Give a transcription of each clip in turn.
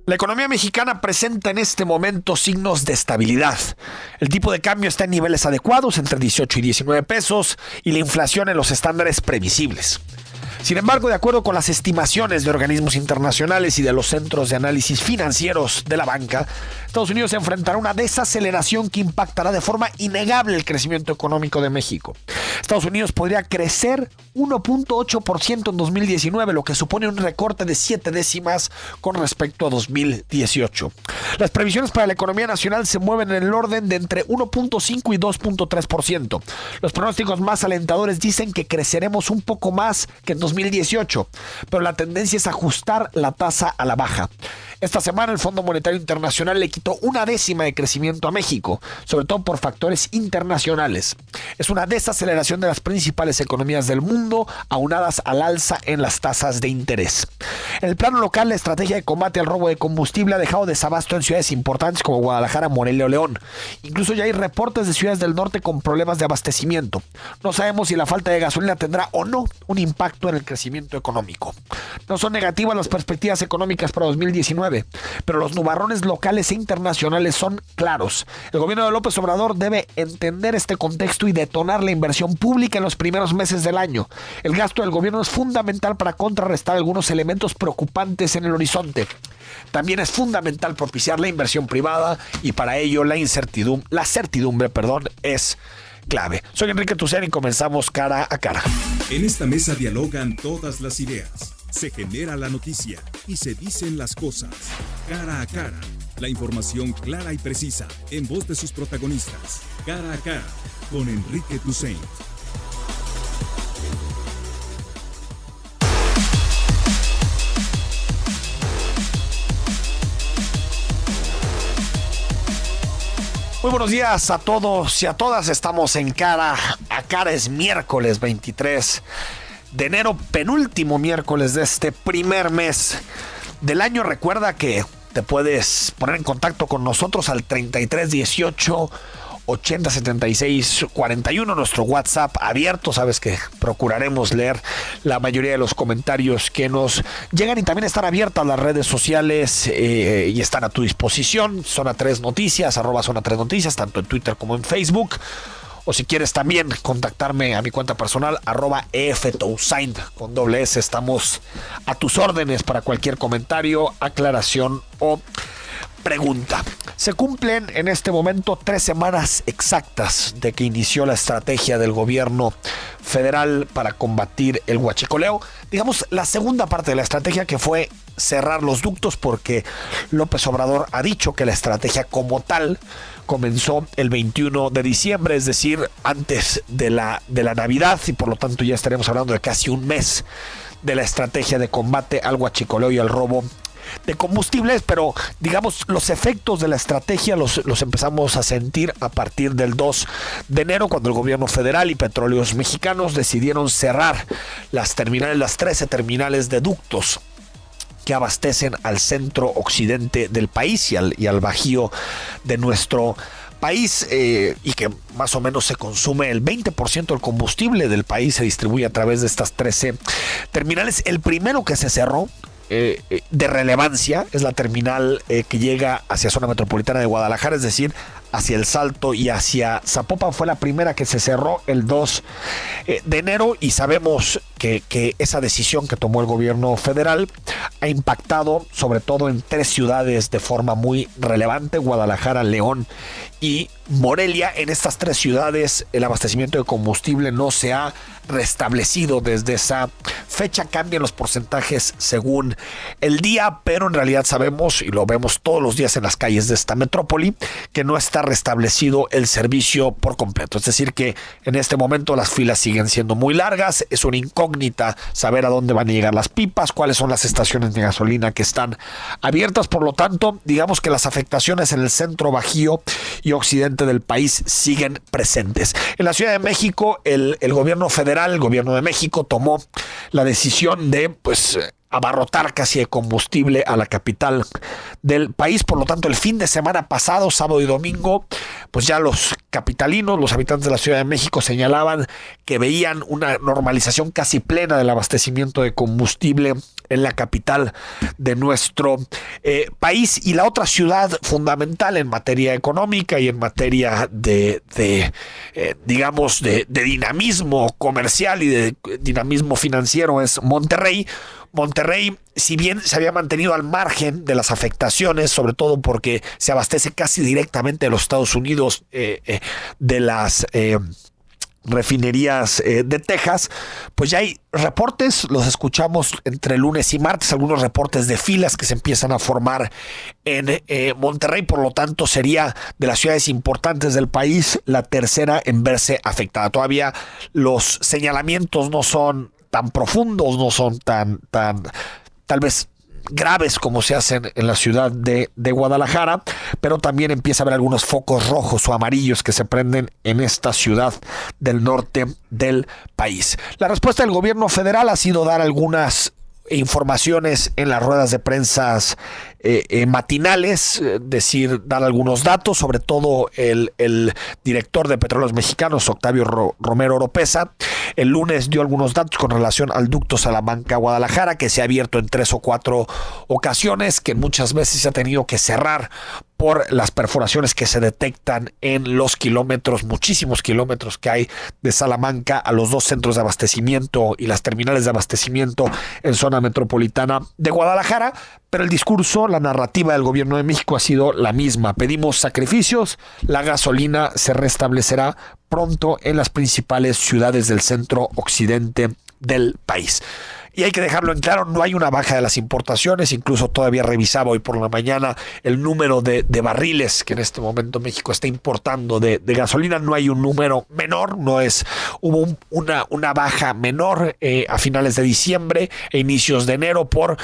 La economía mexicana presenta en este momento signos de estabilidad. El tipo de cambio está en niveles adecuados, entre 18 y 19 pesos, y la inflación en los estándares previsibles. Sin embargo, de acuerdo con las estimaciones de organismos internacionales y de los centros de análisis financieros de la banca, Estados Unidos se enfrentará a una desaceleración que impactará de forma innegable el crecimiento económico de México. Estados Unidos podría crecer 1.8% en 2019, lo que supone un recorte de 7 décimas con respecto a 2018. Las previsiones para la economía nacional se mueven en el orden de entre 1.5 y 2.3%. Los pronósticos más alentadores dicen que creceremos un poco más que en 2018, pero la tendencia es ajustar la tasa a la baja. Esta semana el Fondo Monetario Internacional le quitó 1 décima de crecimiento a México, sobre todo por factores internacionales. Es una desaceleración de las principales economías del mundo, aunadas al alza en las tasas de interés. En el plano local, la estrategia de combate al robo de combustible ha dejado desabasto en ciudades importantes como Guadalajara, Morelia o León. Incluso ya hay reportes de ciudades del norte con problemas de abastecimiento. No sabemos si la falta de gasolina tendrá o no un impacto en el crecimiento económico. No son negativas las perspectivas económicas para 2019. Pero los nubarrones locales e internacionales son claros. El gobierno de López Obrador debe entender este contexto y detonar la inversión pública en los primeros meses del año. El gasto del gobierno es fundamental para contrarrestar algunos elementos preocupantes en el horizonte. También es fundamental propiciar la inversión privada y para ello la certidumbre es clave. Soy Enrique Tucen y comenzamos Cara a Cara. En esta mesa dialogan todas las ideas. Se genera la noticia y se dicen las cosas. Cara a Cara. La información clara y precisa en voz de sus protagonistas. Cara a Cara con Enrique Tucen. Muy buenos días a todos y a todas. Estamos en Cara a Cara. Es miércoles 23 de enero, penúltimo miércoles de este primer mes del año. Recuerda que te puedes poner en contacto con nosotros al 33 18 80 76 41, nuestro WhatsApp abierto. Sabes que procuraremos leer la mayoría de los comentarios que nos llegan y también están abiertas las redes sociales y están a tu disposición. Zona 3 Noticias, @Zona 3 Noticias, tanto en Twitter como en Facebook. O si quieres también contactarme a mi cuenta personal, @EFTousain con doble S. Estamos a tus órdenes para cualquier comentario, aclaración o pregunta. Se cumplen en este momento 3 semanas exactas de que inició la estrategia del gobierno federal para combatir el huachicoleo. Digamos, la segunda parte de la estrategia, que fue cerrar los ductos, porque López Obrador ha dicho que la estrategia como tal comenzó el 21 de diciembre, es decir, antes de la Navidad, y por lo tanto ya estaremos hablando de casi un mes de la estrategia de combate al huachicoleo y al robo de combustibles. Pero digamos, los efectos de la estrategia los empezamos a sentir a partir del 2 de enero, cuando el gobierno federal y Petróleos Mexicanos decidieron cerrar las 13 terminales de ductos que abastecen al centro occidente del país y al bajío de nuestro país, y que más o menos se consume el 20% del combustible del país, se distribuye a través de estas 13 terminales. El primero que se cerró de relevancia es la terminal que llega hacia zona metropolitana de Guadalajara, es decir, hacia El Salto y hacia Zapopan. Fue la primera que se cerró el 2 de enero y sabemos que esa decisión que tomó el gobierno federal ha impactado sobre todo en 3 ciudades de forma muy relevante: Guadalajara, León y Morelia. En estas 3 ciudades el abastecimiento de combustible no se ha restablecido desde esa fecha. Cambian los porcentajes según el día, pero en realidad sabemos, y lo vemos todos los días en las calles de esta metrópoli, que no está restablecido el servicio por completo. Es decir, que en este momento las filas siguen siendo muy largas. Es una incógnita saber a dónde van a llegar las pipas, cuáles son las estaciones de gasolina que están abiertas. Por lo tanto, digamos que las afectaciones en el centro, bajío y occidente del país siguen presentes. En la Ciudad de México, el gobierno federal, el gobierno de México, tomó la decisión de abarrotar casi de combustible a la capital del país. Por lo tanto, el fin de semana pasado, sábado y domingo, pues ya los capitalinos, los habitantes de la Ciudad de México señalaban que veían una normalización casi plena del abastecimiento de combustible en la capital de nuestro país. Y la otra ciudad fundamental en materia económica y en materia de dinamismo comercial y de dinamismo financiero es Monterrey. Monterrey, si bien se había mantenido al margen de las afectaciones, sobre todo porque se abastece casi directamente de los Estados Unidos de las refinerías de Texas, pues ya hay reportes, los escuchamos entre lunes y martes, algunos reportes de filas que se empiezan a formar en Monterrey, por lo tanto sería de las ciudades importantes del país la tercera en verse afectada. Todavía los señalamientos no son tan profundos, no son tan tal vez graves como se hacen en la ciudad de Guadalajara, pero también empieza a haber algunos focos rojos o amarillos que se prenden en esta ciudad del norte del país. La respuesta del gobierno federal ha sido dar algunas informaciones en las ruedas de prensa matinales, dar algunos datos, sobre todo el director de Petróleos Mexicanos, Octavio Romero Oropesa, el lunes dio algunos datos con relación al ducto Salamanca-Guadalajara, que se ha abierto en 3 o 4 ocasiones, que muchas veces se ha tenido que cerrar por las perforaciones que se detectan en los kilómetros, muchísimos kilómetros que hay de Salamanca a los 2 centros de abastecimiento y las terminales de abastecimiento en zona metropolitana de Guadalajara. Pero el discurso, la narrativa del gobierno de México ha sido la misma. Pedimos sacrificios, la gasolina se restablecerá pronto en las principales ciudades del centro occidente del país. Y hay que dejarlo en claro, no hay una baja de las importaciones, incluso todavía revisaba hoy por la mañana el número de barriles que en este momento México está importando de gasolina, no hay un número menor, hubo una baja menor a finales de diciembre e inicios de enero por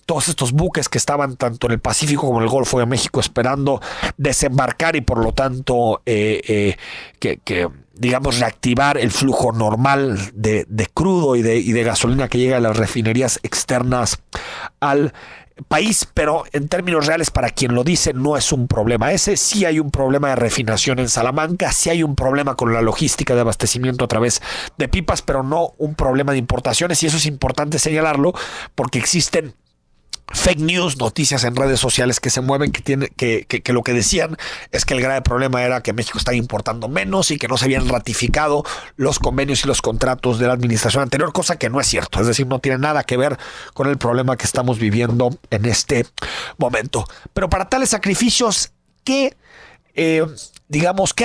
todos estos buques que estaban tanto en el Pacífico como en el Golfo de México esperando desembarcar y por lo tanto digamos, reactivar el flujo normal de crudo y de gasolina que llega a las refinerías externas al país, pero en términos reales, para quien lo dice, no es un problema ese. Sí hay un problema de refinación en Salamanca, sí hay un problema con la logística de abastecimiento a través de pipas, pero no un problema de importaciones, y eso es importante señalarlo porque existen fake news, noticias en redes sociales que se mueven, que lo que decían es que el grave problema era que México estaba importando menos y que no se habían ratificado los convenios y los contratos de la administración anterior, cosa que no es cierto, es decir, no tiene nada que ver con el problema que estamos viviendo en este momento. Pero para tales sacrificios, ¿qué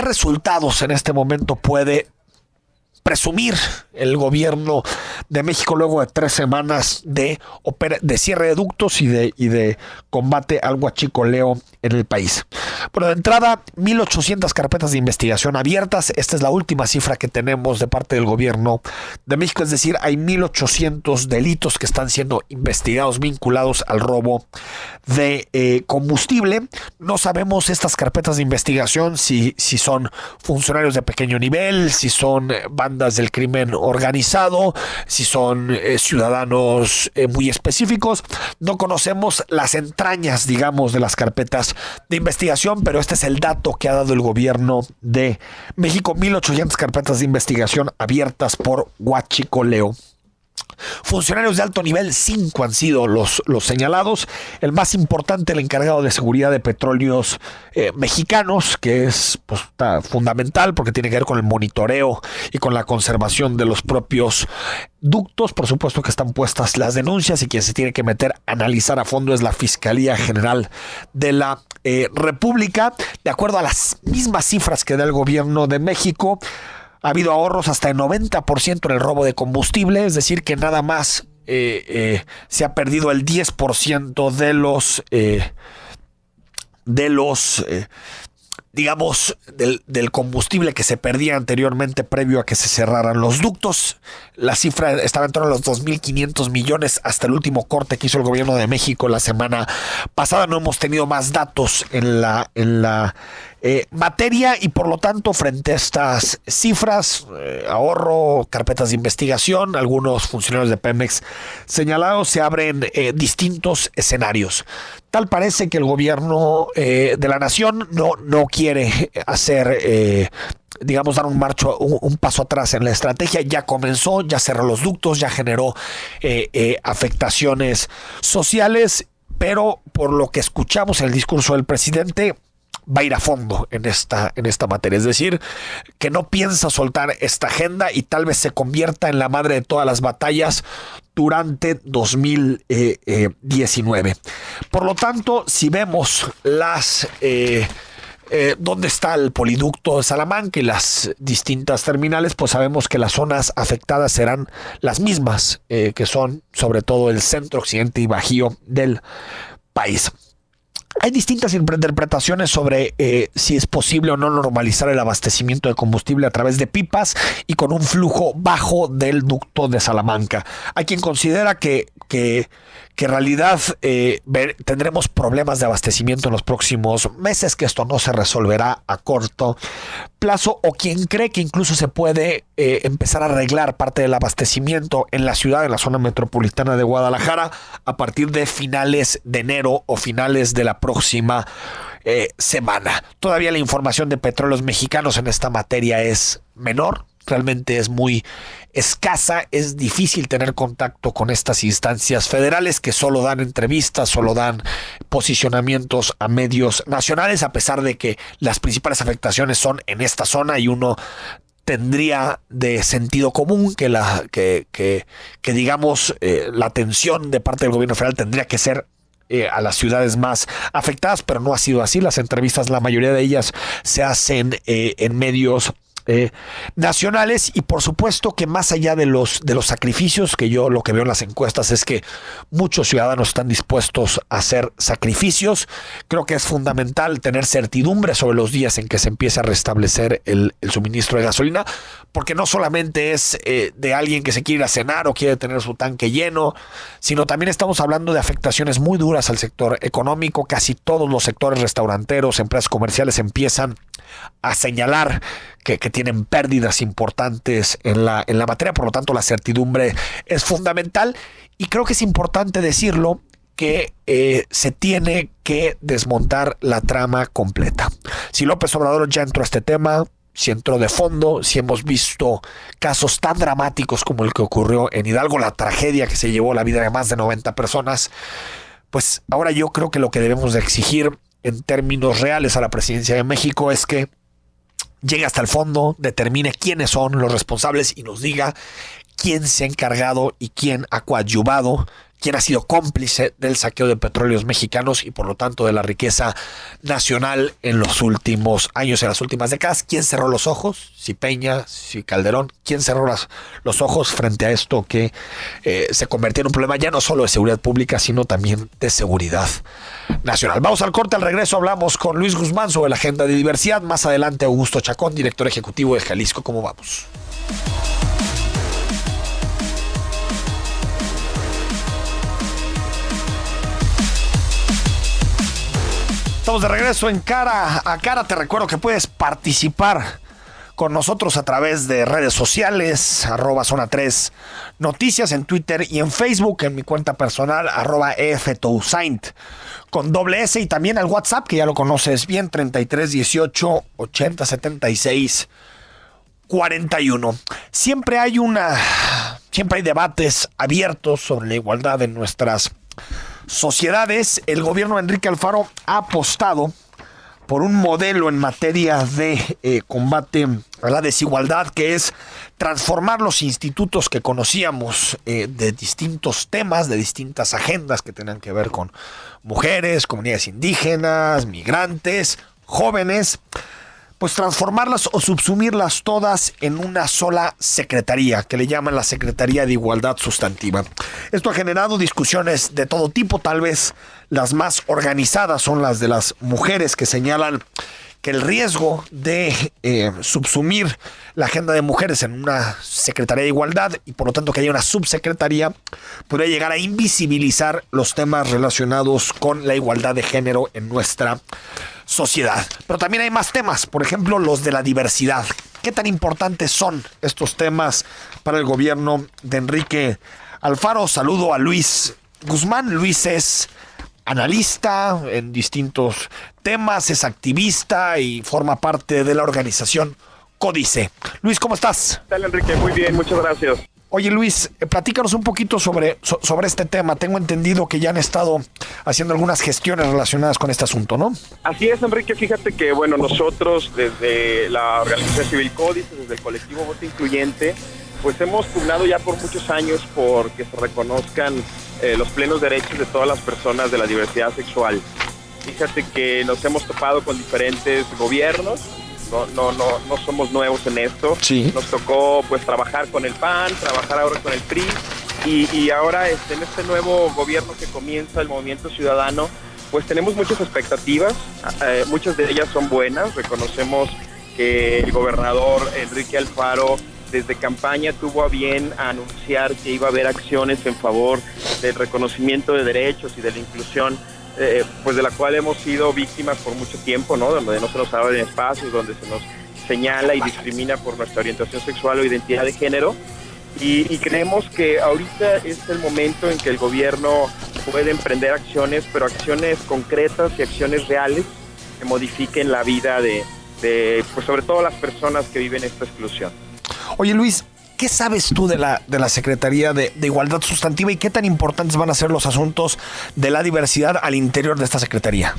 resultados en este momento puede presumir el gobierno de México luego de 3 semanas de cierre de ductos y de combate al huachicoleo en el país? Bueno, de entrada, 1,800 carpetas de investigación abiertas. Esta es la última cifra que tenemos de parte del gobierno de México, es decir, hay 1,800 delitos que están siendo investigados vinculados al robo de combustible. No sabemos estas carpetas de investigación si son funcionarios de pequeño nivel, si son bandas del crimen organizado, si son ciudadanos muy específicos. No conocemos las entrañas, digamos, de las carpetas de investigación, pero este es el dato que ha dado el gobierno de México: 1,800 carpetas de investigación abiertas por huachicoleo. Funcionarios de alto nivel, 5 han sido los señalados. El más importante, el encargado de seguridad de Petróleos Mexicanos, que es fundamental porque tiene que ver con el monitoreo y con la conservación de los propios ductos. Por supuesto que están puestas las denuncias y quien se tiene que meter a analizar a fondo es la Fiscalía General de la República. De acuerdo a las mismas cifras que da el gobierno de México, ha habido ahorros hasta el 90% en el robo de combustible, es decir, que nada más se ha perdido el 10% del combustible que se perdía anteriormente previo a que se cerraran los ductos. La cifra estaba en torno a los 2,500 millones hasta el último corte que hizo el gobierno de México la semana pasada. No hemos tenido más datos en la materia y por lo tanto frente a estas cifras, ahorro, carpetas de investigación, algunos funcionarios de Pemex señalados, se abren distintos escenarios. Tal parece que el gobierno de la nación no quiere hacer, dar un paso atrás en la estrategia. Ya comenzó, ya cerró los ductos, ya generó afectaciones sociales, pero por lo que escuchamos en el discurso del presidente, va a ir a fondo en esta materia. Es decir, que no piensa soltar esta agenda y tal vez se convierta en la madre de todas las batallas durante 2019. Por lo tanto, si vemos dónde está el poliducto de Salamanca y las distintas terminales, pues sabemos que las zonas afectadas serán las mismas, que son sobre todo el centro, occidente y bajío del país. Hay distintas interpretaciones sobre si es posible o no normalizar el abastecimiento de combustible a través de pipas y con un flujo bajo del ducto de Salamanca. Hay quien considera que en realidad tendremos problemas de abastecimiento en los próximos meses, que esto no se resolverá a corto plazo, o quien cree que incluso se puede empezar a arreglar parte del abastecimiento en la ciudad, en la zona metropolitana de Guadalajara, a partir de finales de enero o finales de la próxima semana. Todavía la información de Petróleos Mexicanos en esta materia es menor. Realmente es muy escasa, es difícil tener contacto con estas instancias federales que solo dan entrevistas, solo dan posicionamientos a medios nacionales, a pesar de que las principales afectaciones son en esta zona y uno tendría de sentido común que la atención de parte del gobierno federal tendría que ser a las ciudades más afectadas, pero no ha sido así. Las entrevistas, la mayoría de ellas se hacen en medios nacionales, y por supuesto que más allá de los sacrificios, que yo lo que veo en las encuestas es que muchos ciudadanos están dispuestos a hacer sacrificios. Creo que es fundamental tener certidumbre sobre los días en que se empiece a restablecer el suministro de gasolina, porque no solamente es de alguien que se quiere ir a cenar o quiere tener su tanque lleno, sino también estamos hablando de afectaciones muy duras al sector económico. Casi todos los sectores restauranteros, empresas comerciales empiezan a señalar que tienen pérdidas importantes en la materia. Por lo tanto, la certidumbre es fundamental, y creo que es importante decirlo que se tiene que desmontar la trama completa. Si López Obrador ya entró a este tema, si entró de fondo, si hemos visto casos tan dramáticos como el que ocurrió en Hidalgo, la tragedia que se llevó la vida de más de 90 personas, pues ahora yo creo que lo que debemos de exigir en términos reales a la presidencia de México es que llegue hasta el fondo, determine quiénes son los responsables y nos diga quién se ha encargado y quién ha coadyuvado, quién ha sido cómplice del saqueo de petróleos mexicanos y por lo tanto de la riqueza nacional en los últimos años, en las últimas décadas. ¿Quién cerró los ojos? Si Peña, si Calderón. ¿Quién cerró los ojos frente a esto que se convirtió en un problema ya no solo de seguridad pública, sino también de seguridad nacional? Vamos al corte. Al regreso hablamos con Luis Guzmán sobre la agenda de diversidad. Más adelante Augusto Chacón, director ejecutivo de Jalisco. ¿Cómo vamos? Estamos de regreso en Cara a Cara. Te recuerdo que puedes participar con nosotros a través de redes sociales, @Zona 3 Noticias en Twitter y en Facebook, en mi cuenta personal, @EFTousaint con doble S, y también al WhatsApp, que ya lo conoces bien, 33 18 80 76 41. Siempre hay debates abiertos sobre la igualdad en nuestras sociedades. El gobierno de Enrique Alfaro ha apostado por un modelo en materia de combate a la desigualdad, que es transformar los institutos que conocíamos de distintos temas, de distintas agendas que tengan que ver con mujeres, comunidades indígenas, migrantes, jóvenes, pues transformarlas o subsumirlas todas en una sola secretaría, que le llaman la Secretaría de Igualdad Sustantiva. Esto ha generado discusiones de todo tipo. Tal vez las más organizadas son las de las mujeres, que señalan que el riesgo de subsumir la agenda de mujeres en una Secretaría de Igualdad, y por lo tanto que haya una subsecretaría, podría llegar a invisibilizar los temas relacionados con la igualdad de género en nuestra sociedad. Pero también hay más temas, por ejemplo, los de la diversidad. ¿Qué tan importantes son estos temas para el gobierno de Enrique Alfaro? Saludo a Luis Guzmán. Luis es analista en distintos temas, es activista y forma parte de la organización Códice. Luis, ¿cómo estás? ¿Qué tal, Enrique? Muy bien, muchas gracias. Oye, Luis, platícanos un poquito sobre este tema. Tengo entendido que ya han estado haciendo algunas gestiones relacionadas con este asunto, ¿no? Así es, Enrique. Fíjate que, bueno, nosotros desde la Organización Civil Códice, desde el colectivo Voto Incluyente, pues hemos pugnado ya por muchos años por que se reconozcan los plenos derechos de todas las personas de la diversidad sexual. Fíjate que nos hemos topado con diferentes gobiernos. No somos nuevos en esto. Sí. Nos tocó pues trabajar con el PAN, trabajar ahora con el PRI y ahora en este nuevo gobierno que comienza el Movimiento Ciudadano, pues tenemos muchas expectativas, muchas de ellas son buenas. Reconocemos que el gobernador Enrique Alfaro desde campaña tuvo a bien anunciar que iba a haber acciones en favor del reconocimiento de derechos y de la inclusión, pues de la cual hemos sido víctimas por mucho tiempo, ¿no? Donde no se nos abre espacios, donde se nos señala y discrimina por nuestra orientación sexual o identidad de género. Y creemos que ahorita es el momento en que el gobierno puede emprender acciones, pero acciones concretas y acciones reales que modifiquen la vida de pues sobre todo las personas que viven esta exclusión. Oye, Luis, ¿qué sabes tú de la Secretaría de Igualdad Sustantiva y qué tan importantes van a ser los asuntos de la diversidad al interior de esta Secretaría?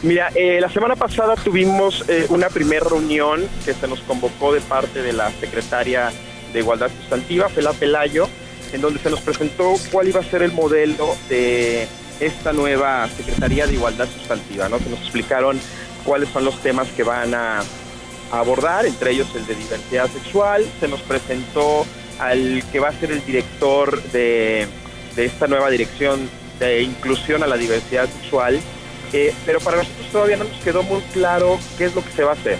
Mira, la semana pasada tuvimos una primera reunión que se nos convocó de parte de la Secretaria de Igualdad Sustantiva, Fela Pelayo, en donde se nos presentó cuál iba a ser el modelo de esta nueva Secretaría de Igualdad Sustantiva, ¿no? Se nos explicaron cuáles son los temas que van a abordar, entre ellos el de diversidad sexual. Se nos presentó al que va a ser el director de esta nueva dirección de inclusión a la diversidad sexual, pero para nosotros todavía no nos quedó muy claro qué es lo que se va a hacer.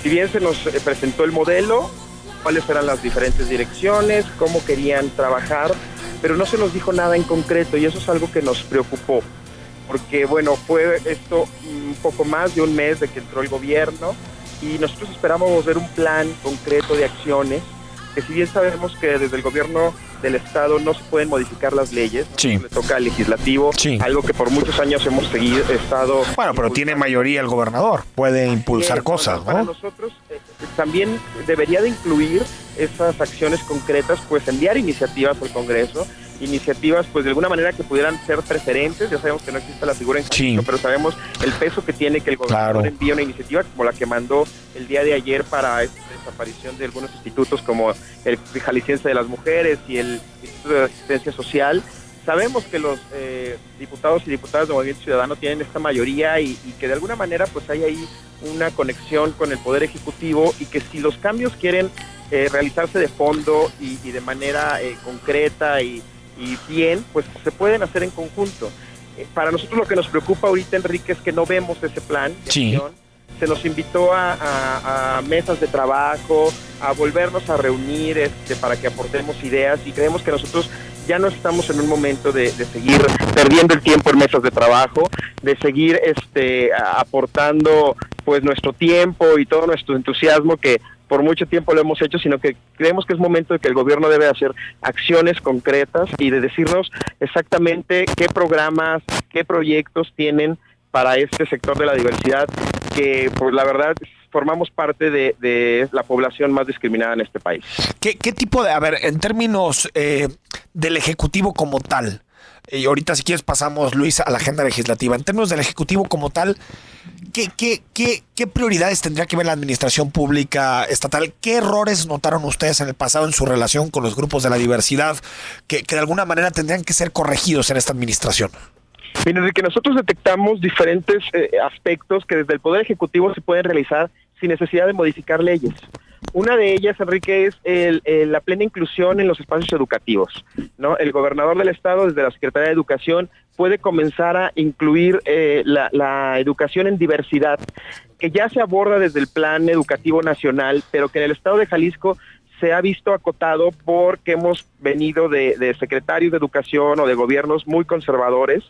Si bien se nos presentó el modelo, cuáles eran las diferentes direcciones, cómo querían trabajar, pero no se nos dijo nada en concreto y eso es algo que nos preocupó, porque bueno, fue esto un poco más de un mes de que entró el gobierno y nosotros esperábamos ver un plan concreto de acciones, que si bien sabemos que desde el gobierno del Estado no se pueden modificar las leyes, sí, le toca al legislativo, sí, algo que por muchos años hemos estado... Bueno, pero tiene mayoría el gobernador, puede impulsar cosas, ¿no? Para nosotros también debería de incluir esas acciones concretas, pues enviar iniciativas al Congreso, iniciativas pues de alguna manera que pudieran ser preferentes. Ya sabemos que no existe la figura en sí, pero sabemos el peso que tiene que el gobernador claro, envíe una iniciativa como la que mandó el día de ayer para esta desaparición de algunos institutos como el Jalisciense de las Mujeres y el Instituto de Asistencia Social. Sabemos que los diputados y diputadas del Movimiento Ciudadano tienen esta mayoría y que de alguna manera pues hay ahí una conexión con el Poder Ejecutivo y que si los cambios quieren realizarse de fondo y de manera concreta y bien, pues se pueden hacer en conjunto. Para nosotros lo que nos preocupa ahorita, Enrique, es que no vemos ese plan de acción. Se nos invitó a mesas de trabajo, a volvernos a reunir para que aportemos ideas y creemos que nosotros ya no estamos en un momento de seguir perdiendo el tiempo en mesas de trabajo, de seguir aportando pues nuestro tiempo y todo nuestro entusiasmo que por mucho tiempo lo hemos hecho, sino que creemos que es momento de que el gobierno debe hacer acciones concretas y de decirnos exactamente qué programas, qué proyectos tienen para este sector de la diversidad, que pues la verdad formamos parte de la población más discriminada en este país. ¿Qué tipo de, a ver, en términos del Ejecutivo como tal, y ahorita si quieres pasamos, Luis, a la agenda legislativa, en términos del Ejecutivo como tal, ¿qué prioridades tendría que ver la administración pública estatal? ¿Qué errores notaron ustedes en el pasado en su relación con los grupos de la diversidad que de alguna manera tendrían que ser corregidos en esta administración? Mira, desde que nosotros detectamos diferentes aspectos que desde el Poder Ejecutivo se pueden realizar sin necesidad de modificar leyes. Una de ellas, Enrique, es la plena inclusión en los espacios educativos, ¿no? El gobernador del estado, desde la Secretaría de Educación, puede comenzar a incluir la educación en diversidad, que ya se aborda desde el Plan Educativo Nacional, pero que en el estado de Jalisco se ha visto acotado porque hemos venido de secretarios de educación o de gobiernos muy conservadores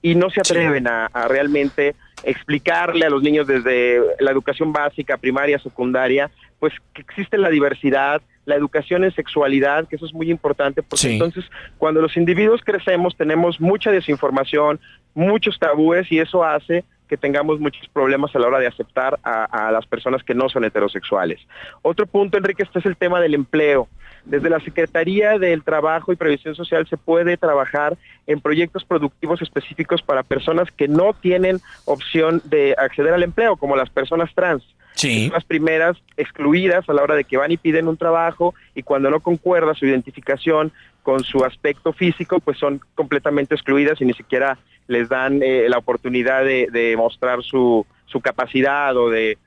y no se atreven a realmente explicarle a los niños desde la educación básica, primaria, secundaria, pues que existe la diversidad, la educación en sexualidad, que eso es muy importante, porque entonces cuando los individuos crecemos tenemos mucha desinformación, muchos tabúes, y eso hace que tengamos muchos problemas a la hora de aceptar a las personas que no son heterosexuales. Otro punto, Enrique, este es el tema del empleo. Desde la Secretaría del Trabajo y Previsión Social se puede trabajar en proyectos productivos específicos para personas que no tienen opción de acceder al empleo, como las personas trans. Sí. Son las primeras excluidas a la hora de que van y piden un trabajo, y cuando no concuerda su identificación con su aspecto físico, pues son completamente excluidas y ni siquiera les dan la oportunidad de mostrar su capacidad o de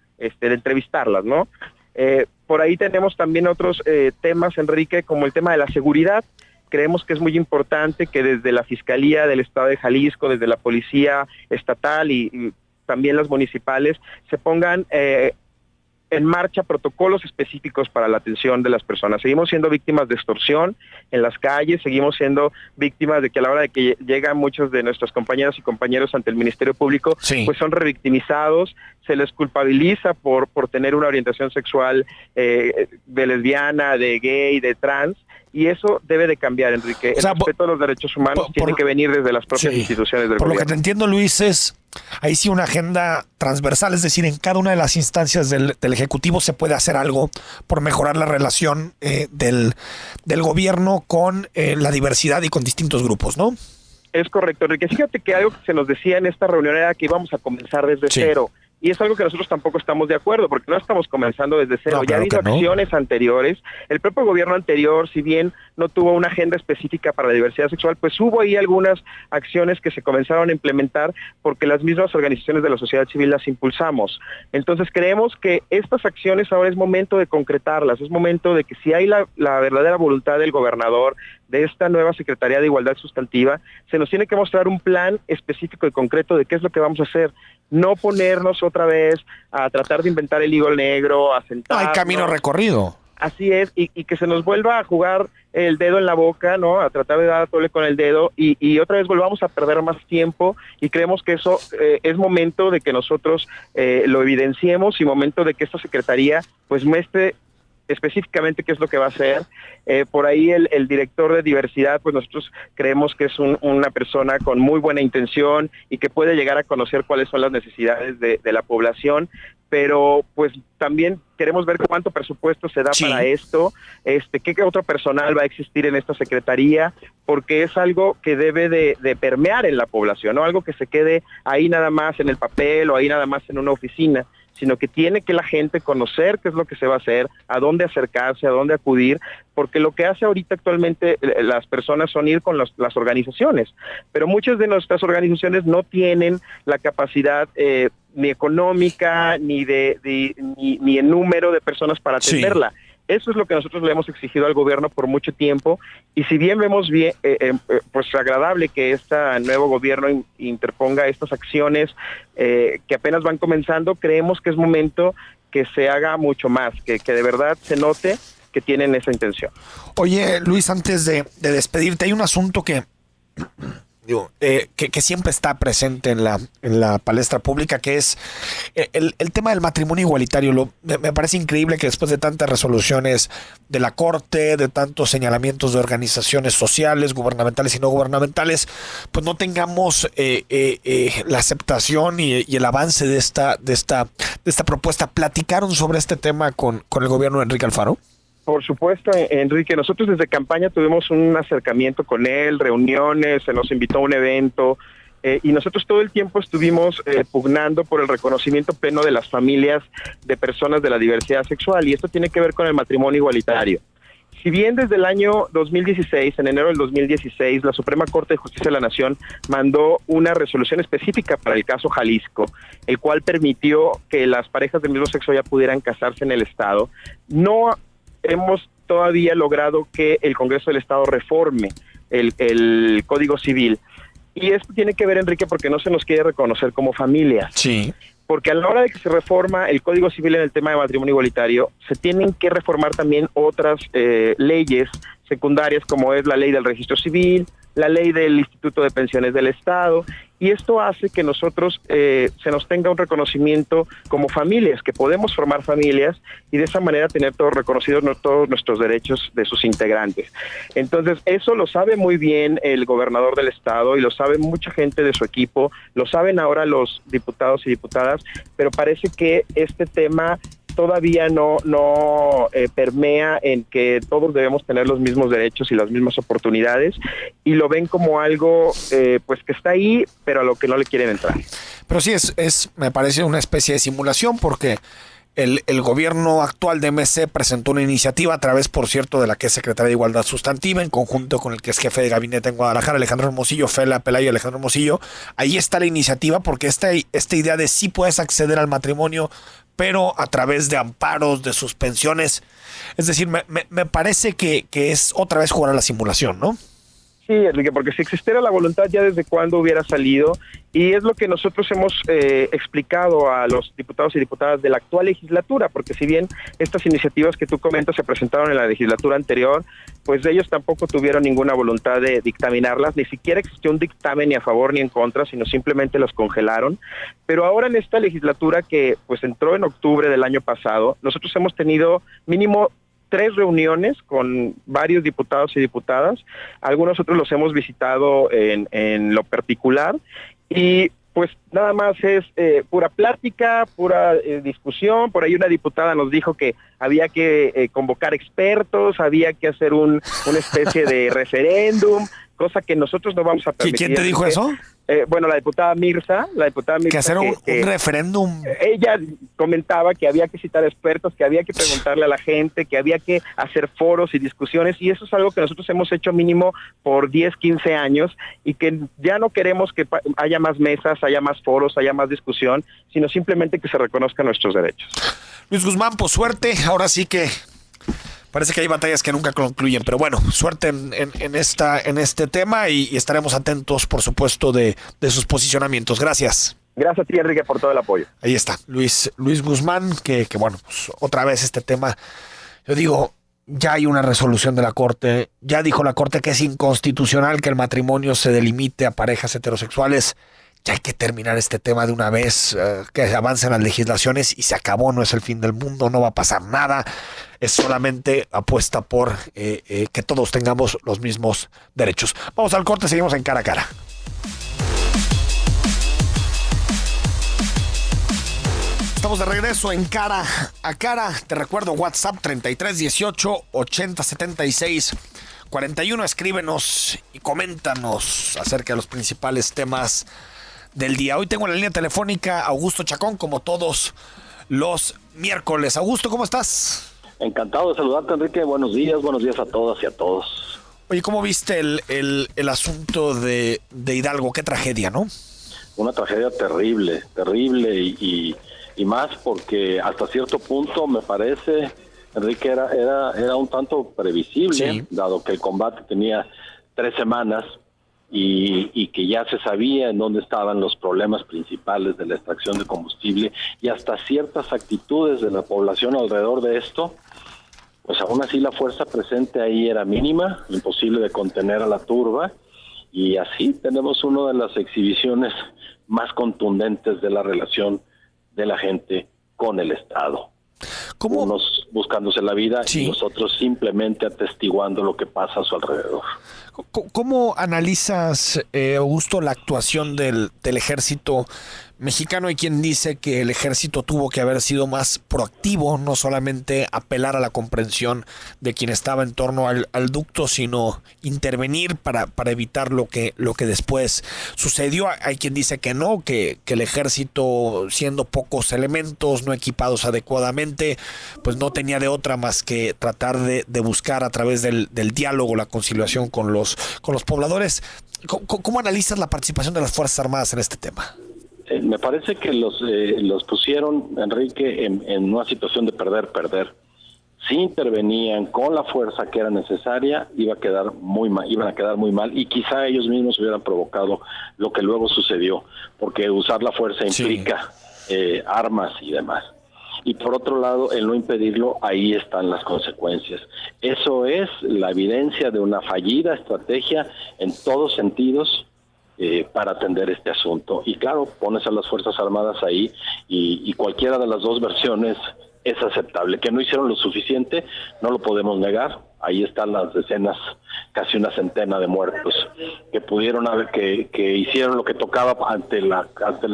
entrevistarlas, ¿no? Por ahí tenemos también otros temas, Enrique, como el tema de la seguridad. Creemos que es muy importante que desde la Fiscalía del Estado de Jalisco, desde la Policía Estatal y también las municipales, se pongan en marcha protocolos específicos para la atención de las personas. Seguimos siendo víctimas de extorsión en las calles, seguimos siendo víctimas de que a la hora de que llegan muchos de nuestras compañeras y compañeros ante el Ministerio Público, pues son revictimizados, se les culpabiliza por tener una orientación sexual de lesbiana, de gay, de trans, y eso debe de cambiar, Enrique. El respeto a los derechos humanos tiene que venir desde las propias instituciones del gobierno. Por lo que te entiendo, Luis, es ahí sí una agenda transversal, es decir, en cada una de las instancias del Ejecutivo se puede hacer algo por mejorar la relación del gobierno con la diversidad y con distintos grupos, ¿no? Es correcto, Enrique. Fíjate que algo que se nos decía en esta reunión era que íbamos a comenzar desde cero. Y es algo que nosotros tampoco estamos de acuerdo, porque no estamos comenzando desde cero. Ya ha habido acciones anteriores. El propio gobierno anterior, si bien no tuvo una agenda específica para la diversidad sexual, pues hubo ahí algunas acciones que se comenzaron a implementar porque las mismas organizaciones de la sociedad civil las impulsamos. Entonces creemos que estas acciones ahora es momento de concretarlas, es momento de que si hay la verdadera voluntad del gobernador, de esta nueva Secretaría de Igualdad Sustantiva, se nos tiene que mostrar un plan específico y concreto de qué es lo que vamos a hacer. No ponernos otra vez a tratar de inventar el hilo negro, a sentarnos. No hay camino recorrido. Así es, y que se nos vuelva a jugar el dedo en la boca, ¿no? A tratar de dar a tole con el dedo y otra vez volvamos a perder más tiempo, y creemos que eso es momento de que nosotros lo evidenciemos y momento de que esta Secretaría pues muestre específicamente qué es lo que va a hacer. Por ahí el director de diversidad, pues nosotros creemos que es una persona con muy buena intención y que puede llegar a conocer cuáles son las necesidades de la población, pero pues también queremos ver cuánto presupuesto se da para esto, qué otro personal va a existir en esta secretaría, porque es algo que debe de permear en la población, no algo que se quede ahí nada más en el papel o ahí nada más en una oficina, sino que tiene que la gente conocer qué es lo que se va a hacer, a dónde acercarse, a dónde acudir, porque lo que hace ahorita actualmente las personas son ir con las organizaciones, pero muchas de nuestras organizaciones no tienen la capacidad ni económica, ni en número de personas para atenderla. Eso es lo que nosotros le hemos exigido al gobierno por mucho tiempo, y si bien vemos bien, pues agradable que este nuevo gobierno interponga estas acciones que apenas van comenzando, creemos que es momento que se haga mucho más, que de verdad se note que tienen esa intención. Oye, Luis, antes de despedirte, hay un asunto que siempre está presente en la palestra pública, que es el tema del matrimonio igualitario. Me parece increíble que después de tantas resoluciones de la Corte, de tantos señalamientos de organizaciones sociales, gubernamentales y no gubernamentales, pues no tengamos la aceptación y el avance de esta propuesta. ¿Platicaron sobre este tema con el gobierno de Enrique Alfaro? Por supuesto, Enrique, nosotros desde campaña tuvimos un acercamiento con él, reuniones, se nos invitó a un evento, y nosotros todo el tiempo estuvimos pugnando por el reconocimiento pleno de las familias de personas de la diversidad sexual, y esto tiene que ver con el matrimonio igualitario. Si bien desde el año 2016, en enero del 2016, la Suprema Corte de Justicia de la Nación mandó una resolución específica para el caso Jalisco, el cual permitió que las parejas del mismo sexo ya pudieran casarse en el Estado, no hemos todavía logrado que el Congreso del Estado reforme el Código Civil. Y esto tiene que ver, Enrique, porque no se nos quiere reconocer como familias. Sí. Porque a la hora de que se reforma el Código Civil en el tema de matrimonio igualitario, se tienen que reformar también otras leyes secundarias, como es la ley del registro civil, la ley del Instituto de Pensiones del Estado, y esto hace que nosotros se nos tenga un reconocimiento como familias, que podemos formar familias y de esa manera tener todos reconocidos todos nuestros derechos de sus integrantes. Entonces, eso lo sabe muy bien el gobernador del estado y lo sabe mucha gente de su equipo, lo saben ahora los diputados y diputadas, pero parece que este tema todavía no permea en que todos debemos tener los mismos derechos y las mismas oportunidades, y lo ven como algo pues que está ahí, pero a lo que no le quieren entrar. Pero sí, me parece una especie de simulación, porque el gobierno actual de MC presentó una iniciativa a través, por cierto, de la que es secretaria de Igualdad Sustantiva, en conjunto con el que es jefe de gabinete en Guadalajara, Alejandro Hermosillo, Fela Pelayo y Alejandro Hermosillo. Ahí está la iniciativa, porque esta idea de sí puedes acceder al matrimonio, pero a través de amparos, de suspensiones. Es decir, me parece que es otra vez jugar a la simulación, ¿no? Sí, Enrique, porque si existiera la voluntad ya desde cuándo hubiera salido, y es lo que nosotros hemos explicado a los diputados y diputadas de la actual legislatura, porque si bien estas iniciativas que tú comentas se presentaron en la legislatura anterior, pues ellos tampoco tuvieron ninguna voluntad de dictaminarlas, ni siquiera existió un dictamen ni a favor ni en contra, sino simplemente las congelaron. Pero ahora en esta legislatura que pues entró en octubre del año pasado, nosotros hemos tenido mínimo 3 reuniones con varios diputados y diputadas, algunos otros los hemos visitado en lo particular, y pues nada más es pura plática, pura discusión. Por ahí una diputada nos dijo que había que convocar expertos, había que hacer una especie de referéndum, cosa que nosotros no vamos a permitir. ¿Quién te dijo eso? Bueno, la diputada Mirza. Que hacer un referéndum. Ella comentaba que había que citar expertos, que había que preguntarle a la gente, que había que hacer foros y discusiones, y eso es algo que nosotros hemos hecho mínimo por 10, 15 años, y que ya no queremos que haya más mesas, haya más foros, haya más discusión, sino simplemente que se reconozcan nuestros derechos. Luis Guzmán, pues suerte. Ahora sí que parece que hay batallas que nunca concluyen, pero bueno, suerte en este tema, y estaremos atentos, por supuesto, de sus posicionamientos. Gracias. Gracias a ti, Enrique, por todo el apoyo. Ahí está, Luis Guzmán, que bueno, pues otra vez este tema, yo digo, ya hay una resolución de la Corte, ya dijo la Corte que es inconstitucional que el matrimonio se delimite a parejas heterosexuales. Ya hay que terminar este tema de una vez, que avancen las legislaciones y se acabó. No es el fin del mundo, no va a pasar nada. Es solamente apuesta por que todos tengamos los mismos derechos. Vamos al corte, seguimos en Cara a Cara. Estamos de regreso en Cara a Cara. Te recuerdo, WhatsApp 3318 8076 41. Escríbenos y coméntanos acerca de los principales temas del día. Hoy tengo en la línea telefónica a Augusto Chacón, como todos los miércoles. Augusto, ¿cómo estás? Encantado de saludarte, Enrique. Buenos días a todas y a todos. Oye, ¿cómo viste el asunto de Hidalgo? Qué tragedia, ¿no? Una tragedia terrible y más porque hasta cierto punto me parece, Enrique, era un tanto previsible, sí, dado que el combate tenía 3 semanas y que ya se sabía en dónde estaban los problemas principales de la extracción de combustible, y hasta ciertas actitudes de la población alrededor de esto, pues aún así la fuerza presente ahí era mínima, imposible de contener a la turba, y así tenemos una de las exhibiciones más contundentes de la relación de la gente con el Estado. ¿Cómo? Unos buscándose la vida, sí, y nosotros simplemente atestiguando lo que pasa a su alrededor. ¿Cómo analizas, Augusto, la actuación del ejército mexicano? Hay quien dice que el ejército tuvo que haber sido más proactivo, no solamente apelar a la comprensión de quien estaba en torno al ducto, sino intervenir para evitar lo que después sucedió. Hay quien dice que no, que el ejército, siendo pocos elementos, no equipados adecuadamente, pues no tenía de otra más que tratar de buscar a través del diálogo la conciliación con los pobladores. ¿Cómo analizas la participación de las Fuerzas Armadas en este tema? Me parece que los pusieron, Enrique, en una situación de perder. Si intervenían con la fuerza que era necesaria, iban a quedar muy mal, y quizá ellos mismos hubieran provocado lo que luego sucedió, porque usar la fuerza implica armas y demás. Y por otro lado, el no impedirlo, ahí están las consecuencias. Eso es la evidencia de una fallida estrategia en todos sentidos para atender este asunto. Y claro, pones a las Fuerzas Armadas ahí y cualquiera de las dos versiones es aceptable. Que no hicieron lo suficiente, no lo podemos negar. Ahí están las decenas, casi una centena de muertos que pudieron haber, que hicieron lo que tocaba ante las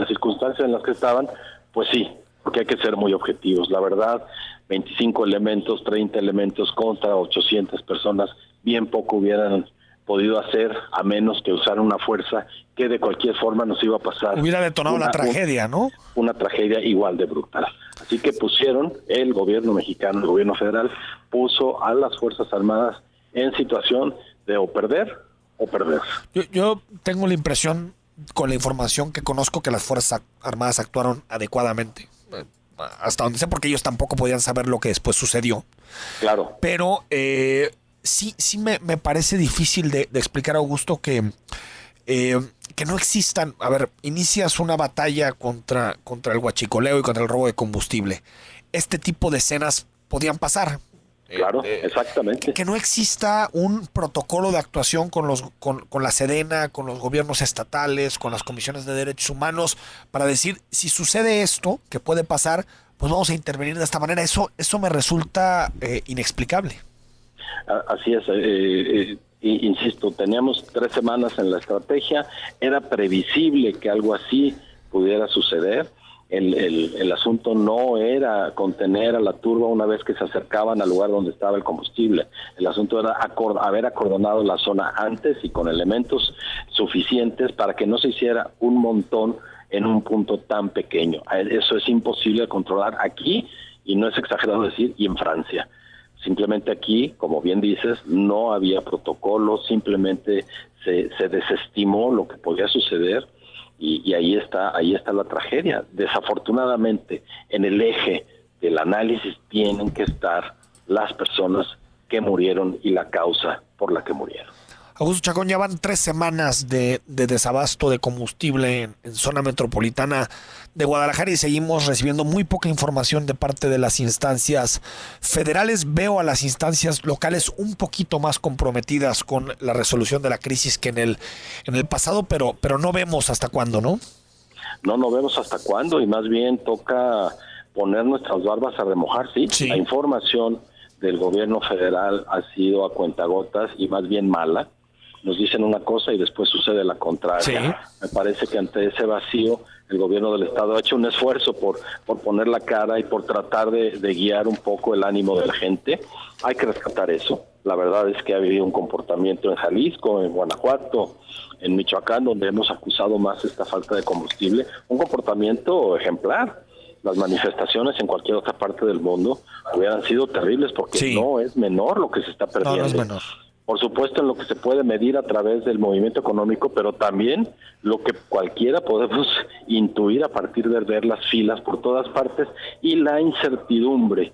circunstancias en las que estaban. Pues sí, porque hay que ser muy objetivos. La verdad, 25 elementos, 30 elementos contra 800 personas, bien poco hubieran podido hacer, a menos que usar una fuerza que de cualquier forma nos iba a pasar. Hubiera detonado la tragedia, ¿no? Una tragedia igual de brutal. Así que el gobierno mexicano, el gobierno federal, puso a las Fuerzas Armadas en situación de o perder o perder. Yo tengo la impresión, con la información que conozco, que las Fuerzas Armadas actuaron adecuadamente. Hasta donde sé, porque ellos tampoco podían saber lo que después sucedió. Claro. Pero sí me parece difícil de explicar, Augusto, que no existan. A ver, inicias una batalla contra el huachicoleo y contra el robo de combustible. Este tipo de escenas podían pasar. Claro, exactamente. Que no exista un protocolo de actuación con la Sedena, con los gobiernos estatales, con las comisiones de derechos humanos, para decir, si sucede esto, que puede pasar, pues vamos a intervenir de esta manera. Eso me resulta inexplicable. Así es. Insisto, teníamos 3 semanas en la estrategia, era previsible que algo así pudiera suceder. El asunto no era contener a la turba una vez que se acercaban al lugar donde estaba el combustible. El asunto era haber acordonado la zona antes y con elementos suficientes para que no se hiciera un montón en un punto tan pequeño. Eso es imposible de controlar aquí, y no es exagerado decir, y en Francia. Simplemente aquí, como bien dices, no había protocolo, simplemente se desestimó lo que podía suceder. Y ahí está la tragedia. Desafortunadamente, en el eje del análisis tienen que estar las personas que murieron y la causa por la que murieron. Augusto Chacón, ya van 3 semanas de desabasto de combustible en zona metropolitana de Guadalajara y seguimos recibiendo muy poca información de parte de las instancias federales. Veo a las instancias locales un poquito más comprometidas con la resolución de la crisis que en el pasado, pero no vemos hasta cuándo, ¿no? No vemos hasta cuándo, y más bien toca poner nuestras barbas a remojar, sí. La información del gobierno federal ha sido a cuentagotas y más bien mala. Nos dicen una cosa y después sucede la contraria. Sí. Me parece que ante ese vacío el gobierno del estado ha hecho un esfuerzo por poner la cara y por tratar de guiar un poco el ánimo de la gente. Hay que rescatar eso. La verdad es que ha habido un comportamiento en Jalisco, en Guanajuato, en Michoacán, donde hemos acusado más esta falta de combustible, un comportamiento ejemplar. Las manifestaciones en cualquier otra parte del mundo hubieran sido terribles, porque no es menor lo que se está perdiendo. No es menor. Por supuesto, en lo que se puede medir a través del movimiento económico, pero también lo que cualquiera podemos intuir a partir de ver las filas por todas partes y la incertidumbre.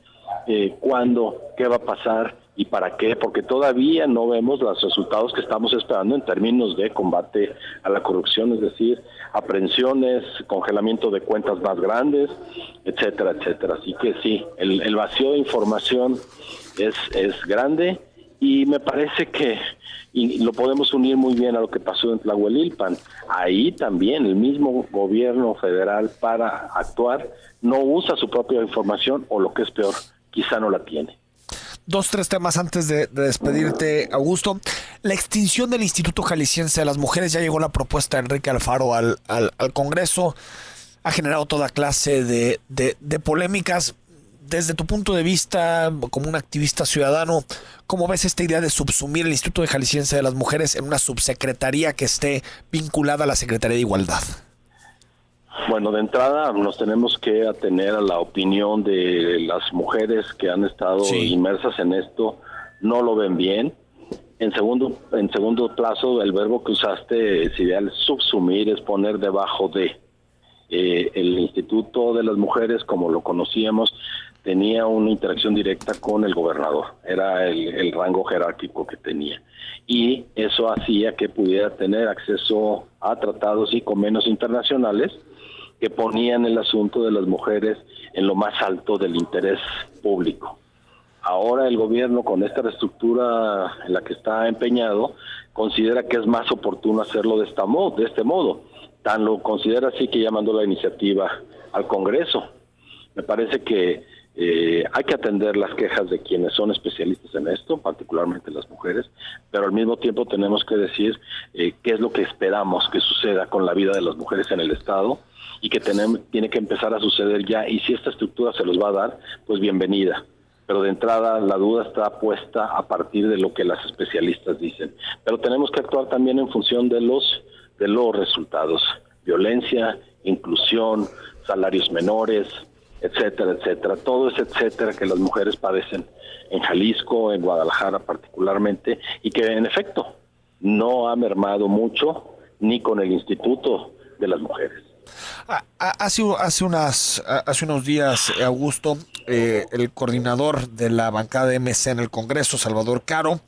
¿Cuándo? ¿Qué va a pasar? ¿Y para qué? Porque todavía no vemos los resultados que estamos esperando en términos de combate a la corrupción, es decir, aprehensiones, congelamiento de cuentas más grandes, etcétera, etcétera. Así que sí, el vacío de información es grande. Y me parece que lo podemos unir muy bien a lo que pasó en Tlahuelilpan. Ahí también el mismo gobierno federal, para actuar, no usa su propia información, o lo que es peor, quizá no la tiene. 2-3 temas antes de despedirte, Augusto. La extinción del Instituto Jalisciense de las Mujeres. Ya llegó la propuesta de Enrique Alfaro al Congreso. Ha generado toda clase de polémicas. Desde tu punto de vista, como un activista ciudadano, ¿cómo ves esta idea de subsumir el Instituto Jalisciense de las Mujeres en una subsecretaría que esté vinculada a la Secretaría de Igualdad? Bueno, de entrada nos tenemos que atener a la opinión de las mujeres que han estado inmersas en esto. No lo ven bien. En segundo plazo, el verbo que usaste es ideal. Subsumir es poner debajo de. El Instituto de las Mujeres, como lo conocíamos, tenía una interacción directa con el gobernador, era el rango jerárquico que tenía, y eso hacía que pudiera tener acceso a tratados y convenios internacionales que ponían el asunto de las mujeres en lo más alto del interés público. Ahora el gobierno, con esta reestructura en la que está empeñado, considera que es más oportuno hacerlo de este modo. Tan lo considera así que ya mandó la iniciativa al Congreso. Me parece que hay que atender las quejas de quienes son especialistas en esto, particularmente las mujeres, pero al mismo tiempo tenemos que decir qué es lo que esperamos que suceda con la vida de las mujeres en el Estado y que tiene que empezar a suceder ya, y si esta estructura se los va a dar, pues bienvenida. Pero de entrada la duda está puesta a partir de lo que las especialistas dicen. Pero tenemos que actuar también en función de los resultados: violencia, inclusión, salarios menores, etcétera, etcétera. Todo ese etcétera que las mujeres padecen en Jalisco, en Guadalajara particularmente, y que en efecto no ha mermado mucho ni con el Instituto de las Mujeres. Hace unos días, Augusto, el coordinador de la bancada de MC en el Congreso, Salvador Caro,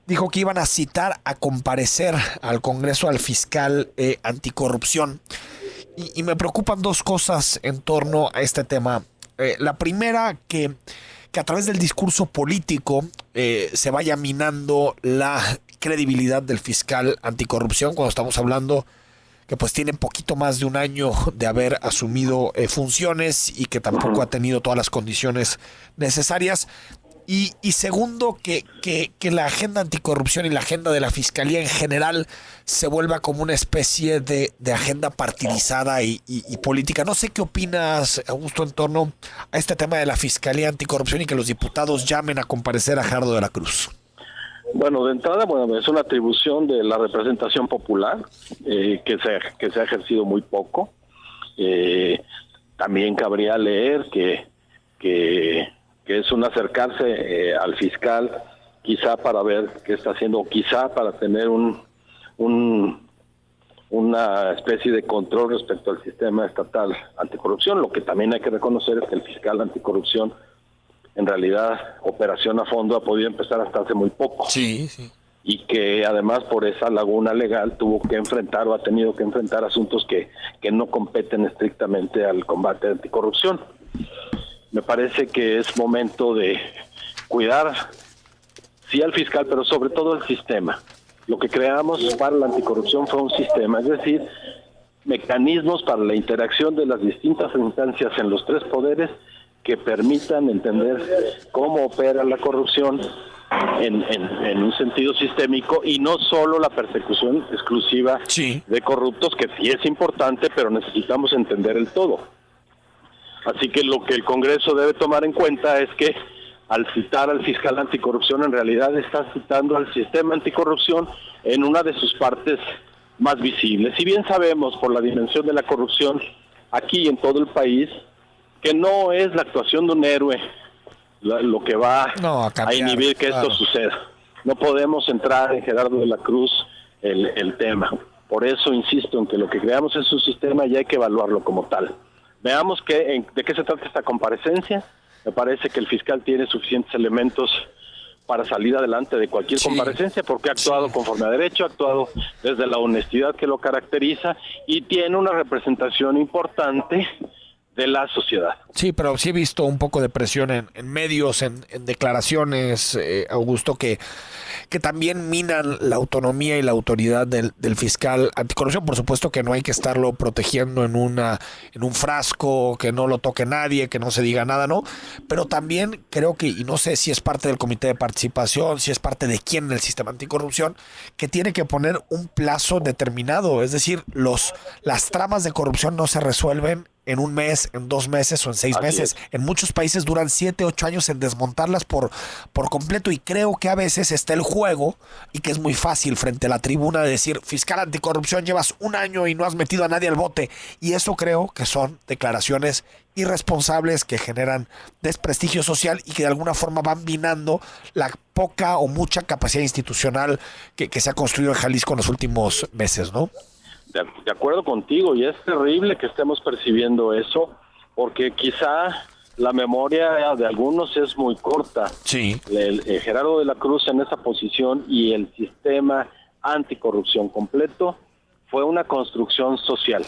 dijo que iban a citar a comparecer al Congreso al fiscal anticorrupción. Y me preocupan dos cosas en torno a este tema. La primera, que a través del discurso político se vaya minando la credibilidad del fiscal anticorrupción, cuando estamos hablando que pues tiene poquito más de un año de haber asumido funciones y que tampoco ha tenido todas las condiciones necesarias. Y segundo, que la agenda anticorrupción y la agenda de la Fiscalía en general se vuelva como una especie de agenda partidizada y política. No sé qué opinas, Augusto, en torno a este tema de la Fiscalía anticorrupción y que los diputados llamen a comparecer a Gerardo de la Cruz. Bueno, de entrada, es una atribución de la representación popular que se ha ejercido muy poco. También cabría leer que es un acercarse al fiscal, quizá para ver qué está haciendo, quizá para tener una especie de control respecto al sistema estatal anticorrupción. Lo que también hay que reconocer es que el fiscal anticorrupción, en realidad, operación a fondo ha podido empezar hasta hace muy poco. Sí. Y que además por esa laguna legal tuvo que enfrentar o ha tenido que enfrentar asuntos que no competen estrictamente al combate anticorrupción. Me parece que es momento de cuidar, sí, al fiscal, pero sobre todo al sistema. Lo que creamos para la anticorrupción fue un sistema, es decir, mecanismos para la interacción de las distintas instancias en los tres poderes que permitan entender cómo opera la corrupción en un sentido sistémico y no solo la persecución exclusiva de corruptos, que sí es importante, pero necesitamos entender el todo. Así que lo que el Congreso debe tomar en cuenta es que al citar al fiscal anticorrupción, en realidad está citando al sistema anticorrupción en una de sus partes más visibles. Si bien sabemos por la dimensión de la corrupción aquí y en todo el país, que no es la actuación de un héroe lo que va a inhibir que esto suceda. No podemos entrar en Gerardo de la Cruz el tema. Por eso insisto en que lo que creamos es un sistema y hay que evaluarlo como tal. Veamos de qué se trata esta comparecencia. Me parece que el fiscal tiene suficientes elementos para salir adelante de cualquier comparecencia, porque ha actuado conforme a derecho, ha actuado desde la honestidad que lo caracteriza y tiene una representación importante de la sociedad. Sí, pero sí he visto un poco de presión en medios, en declaraciones, Augusto, que también minan la autonomía y la autoridad del fiscal anticorrupción. Por supuesto que no hay que estarlo protegiendo en un frasco, que no lo toque nadie, que no se diga nada, ¿no? Pero también creo que, y no sé si es parte del comité de participación, si es parte de quién en el sistema anticorrupción, que tiene que poner un plazo determinado. Es decir, las tramas de corrupción no se resuelven en un mes, en 2 meses o en 6 meses. En muchos países duran 7, 8 años en desmontarlas por completo, y creo que a veces está el juego y que es muy fácil frente a la tribuna de decir: fiscal anticorrupción, llevas 1 año y no has metido a nadie al bote. Y eso creo que son declaraciones irresponsables que generan desprestigio social y que de alguna forma van minando la poca o mucha capacidad institucional que se ha construido en Jalisco en los últimos meses, ¿no? De acuerdo contigo, y es terrible que estemos percibiendo eso, porque quizá la memoria de algunos es muy corta. Sí. Gerardo de la Cruz en esa posición y el sistema anticorrupción completo fue una construcción social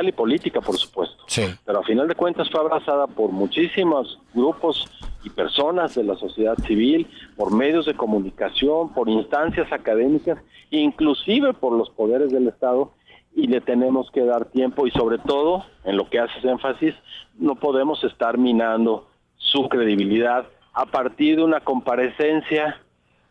y política, por supuesto. Sí. Pero a final de cuentas fue abrazada por muchísimos grupos y personas de la sociedad civil, por medios de comunicación, por instancias académicas, inclusive por los poderes del Estado, y le tenemos que dar tiempo y sobre todo, en lo que haces énfasis, no podemos estar minando su credibilidad a partir de una comparecencia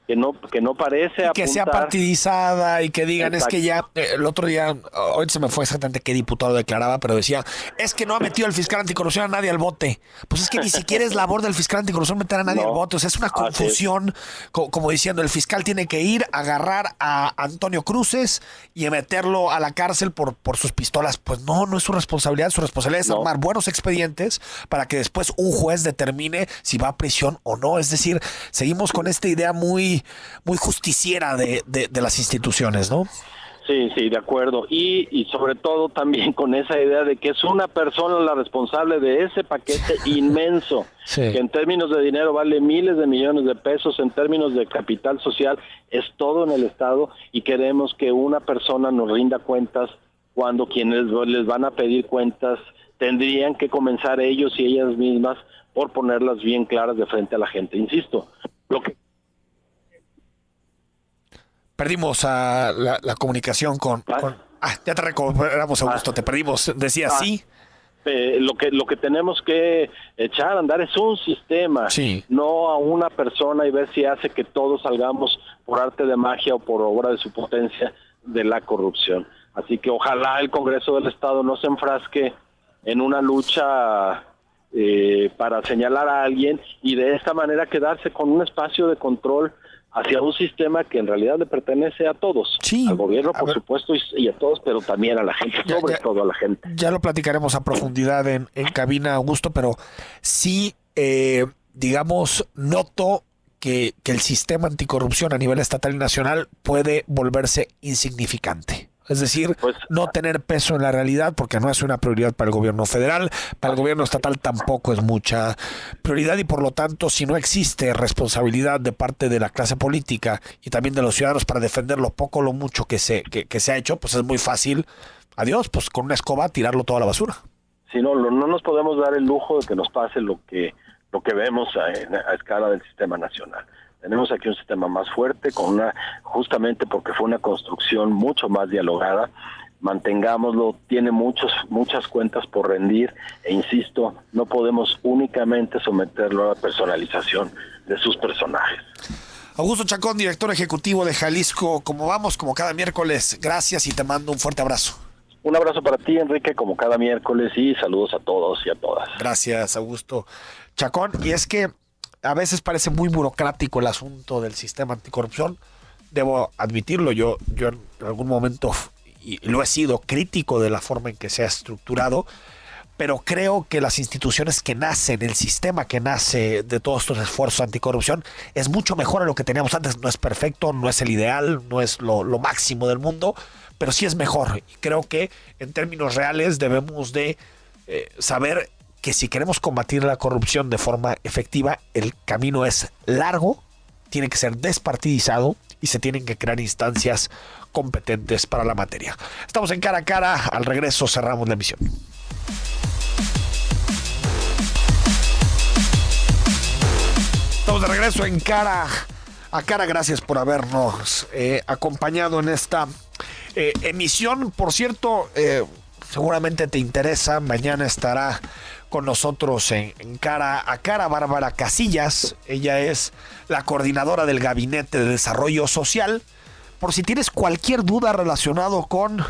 que no parece apuntar. Que sea partidizada y que digan, exacto. Es que ya, el otro día, hoy se me fue exactamente qué diputado declaraba, pero decía, es que no ha metido el fiscal anticorrupción a nadie al bote. Pues es que ni siquiera es labor del fiscal anticorrupción meter a nadie al bote. O sea, es una confusión, como diciendo, el fiscal tiene que ir a agarrar a Antonio Cruces y meterlo a la cárcel por sus pistolas. Pues no es su responsabilidad. Su responsabilidad es armar buenos expedientes para que después un juez determine si va a prisión o no. Es decir, seguimos con esta idea muy justiciera de las instituciones, ¿no? Sí, de acuerdo. Y sobre todo también con esa idea de que es una persona la responsable de ese paquete inmenso, que en términos de dinero vale miles de millones de pesos, en términos de capital social es todo en el Estado, y queremos que una persona nos rinda cuentas cuando quienes les van a pedir cuentas tendrían que comenzar ellos y ellas mismas por ponerlas bien claras de frente a la gente. Insisto, lo que perdimos la comunicación con ya te recuperamos, Augusto, te perdimos, decía sí. Lo que tenemos que echar a andar es un sistema, no a una persona y ver si hace que todos salgamos por arte de magia o por obra de su potencia de la corrupción. Así que ojalá el Congreso del Estado no se enfrasque en una lucha para señalar a alguien y de esta manera quedarse con un espacio de control hacia un sistema que en realidad le pertenece a todos, al gobierno por supuesto y a todos, pero también a la gente, sobre todo a la gente. Ya lo platicaremos a profundidad en cabina, Augusto, pero sí, digamos, noto que el sistema anticorrupción a nivel estatal y nacional puede volverse insignificante. Es decir, no tener peso en la realidad porque no es una prioridad para el gobierno federal, para el gobierno estatal tampoco es mucha prioridad y por lo tanto si no existe responsabilidad de parte de la clase política y también de los ciudadanos para defender lo poco o lo mucho que se ha hecho, pues es muy fácil, adiós, pues con una escoba tirarlo todo a la basura. Sí, no nos podemos dar el lujo de que nos pase lo que vemos a escala del sistema nacional. Tenemos aquí un sistema más fuerte, justamente porque fue una construcción mucho más dialogada. Mantengámoslo, tiene muchas cuentas por rendir e insisto, no podemos únicamente someterlo a la personalización de sus personajes. Augusto Chacón, director ejecutivo de Jalisco, como cada miércoles, gracias y te mando un fuerte abrazo. Un abrazo para ti, Enrique, como cada miércoles y saludos a todos y a todas. Gracias, Augusto Chacón. Y es que a veces parece muy burocrático el asunto del sistema anticorrupción. Debo admitirlo, yo en algún momento, y lo he sido, crítico de la forma en que se ha estructurado, pero creo que las instituciones que nacen, el sistema que nace de todos estos esfuerzos anticorrupción, es mucho mejor a lo que teníamos antes. No es perfecto, no es el ideal, no es lo máximo del mundo, pero sí es mejor. Y creo que en términos reales debemos de saber que si queremos combatir la corrupción de forma efectiva, el camino es largo, tiene que ser despartidizado y se tienen que crear instancias competentes para la materia. Estamos en Cara a Cara, al regreso cerramos la emisión. Estamos de regreso en Cara a Cara, gracias por habernos acompañado en esta emisión. Por cierto, seguramente te interesa, mañana estará con nosotros en Cara a Cara Bárbara Casillas. Ella es la coordinadora del Gabinete de Desarrollo Social. Por si tienes cualquier duda relacionado con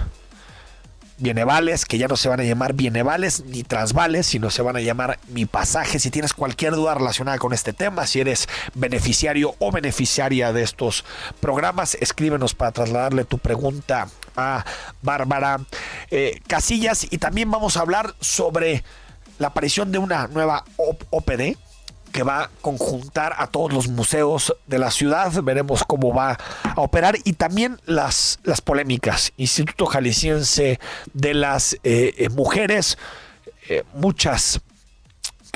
bienevales, que ya no se van a llamar bienevales ni transvales, sino se van a llamar Mi Pasaje. Si tienes cualquier duda relacionada con este tema, si eres beneficiario o beneficiaria de estos programas, escríbenos para trasladarle tu pregunta a Bárbara Casillas. Y también vamos a hablar sobre la aparición de una nueva OPD que va a conjuntar a todos los museos de la ciudad. Veremos cómo va a operar y también las polémicas. Instituto Jalisciense de las Mujeres, muchas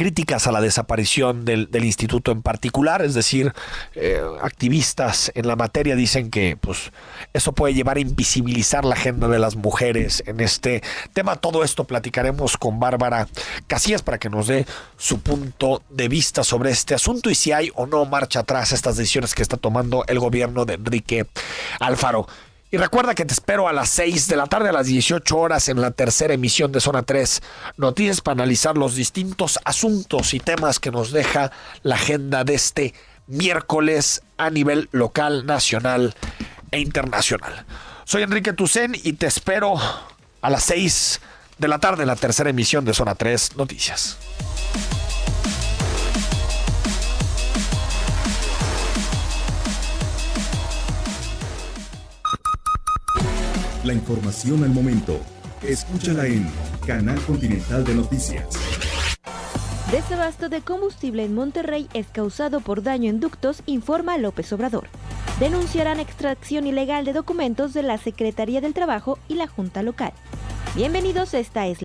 críticas a la desaparición del instituto en particular, es decir, activistas en la materia dicen que pues eso puede llevar a invisibilizar la agenda de las mujeres en este tema. Todo esto platicaremos con Bárbara Casillas para que nos dé su punto de vista sobre este asunto y si hay o no marcha atrás a estas decisiones que está tomando el gobierno de Enrique Alfaro. Y recuerda que te espero a las 6 de la tarde, a las 18 horas, en la tercera emisión de Zona 3 Noticias para analizar los distintos asuntos y temas que nos deja la agenda de este miércoles a nivel local, nacional e internacional. Soy Enrique Tucen y te espero a las 6 de la tarde en la tercera emisión de Zona 3 Noticias. La información al momento. Escúchala en Canal Continental de Noticias. Desabasto de combustible en Monterrey es causado por daño en ductos, informa López Obrador. Denunciarán extracción ilegal de documentos de la Secretaría del Trabajo y la Junta Local. Bienvenidos, esta es